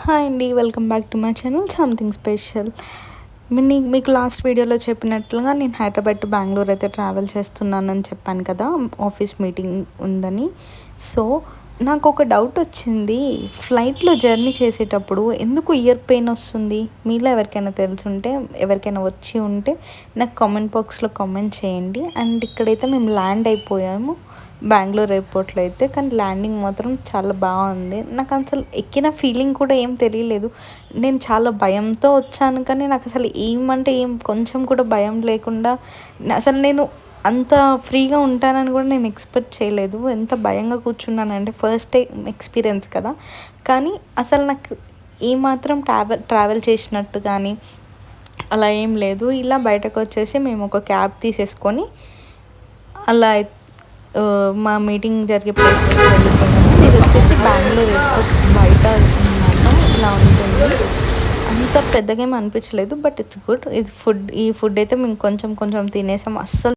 Hi అండి, welcome back to my channel something special. మీకు last వీడియోలో చెప్పినట్లుగా నేను హైదరాబాద్ టు బెంగళూరు అయితే ట్రావెల్ చేస్తున్నానని చెప్పాను కదా, ఆఫీస్ మీటింగ్ ఉందని. సో నాకు ఒక డౌట్ వచ్చింది, ఫ్లైట్లో జర్నీ చేసేటప్పుడు ఎందుకు ఇయర్ పెయిన్ వస్తుంది? మీలో ఎవరికైనా తెలుసుంటే, ఎవరికైనా వచ్చి ఉంటే నాకు కామెంట్ బాక్స్లో కామెంట్ చేయండి. అండ్ ఇక్కడైతే మేము ల్యాండ్ అయిపోయాము బెంగళూరు ఎయిర్పోర్ట్లో అయితే, కానీ ల్యాండింగ్ మాత్రం చాలా బాగుంది. నాకు అసలు ఎక్కిన ఫీలింగ్ కూడా ఏం తెలియలేదు. నేను చాలా భయంతో వచ్చాను, కానీ నాకు అసలు ఏమంటే ఏం కొంచెం కూడా భయం లేకుండా, అసలు నేను అంత ఫ్రీగా ఉంటానని కూడా నేను ఎక్స్పెక్ట్ చేయలేదు. ఎంత భయంగా కూర్చున్నానంటే ఫస్ట్ టైం ఎక్స్పీరియన్స్ కదా, కానీ అసలు నాకు ఏమాత్రం ట్రావెల్ చేసినట్టు కానీ అలా ఏం లేదు. ఇలా బయటకు వచ్చేసి మేము ఒక క్యాబ్ తీసేసుకొని అలా మా మీటింగ్ జరిగే ప్లేస్కి వెళ్ళిపోయాము. ఇది వచ్చేసి బెంగళూరు ఎయిర్పోర్ట్ బయట అనమాట. ఇలా ఉంటుంది, అంత పెద్దగా ఏమి అనిపించలేదు, బట్ ఇట్స్ గుడ్. ఈ ఫుడ్ అయితే మేము కొంచెం కొంచెం తినేసాం. అస్సలు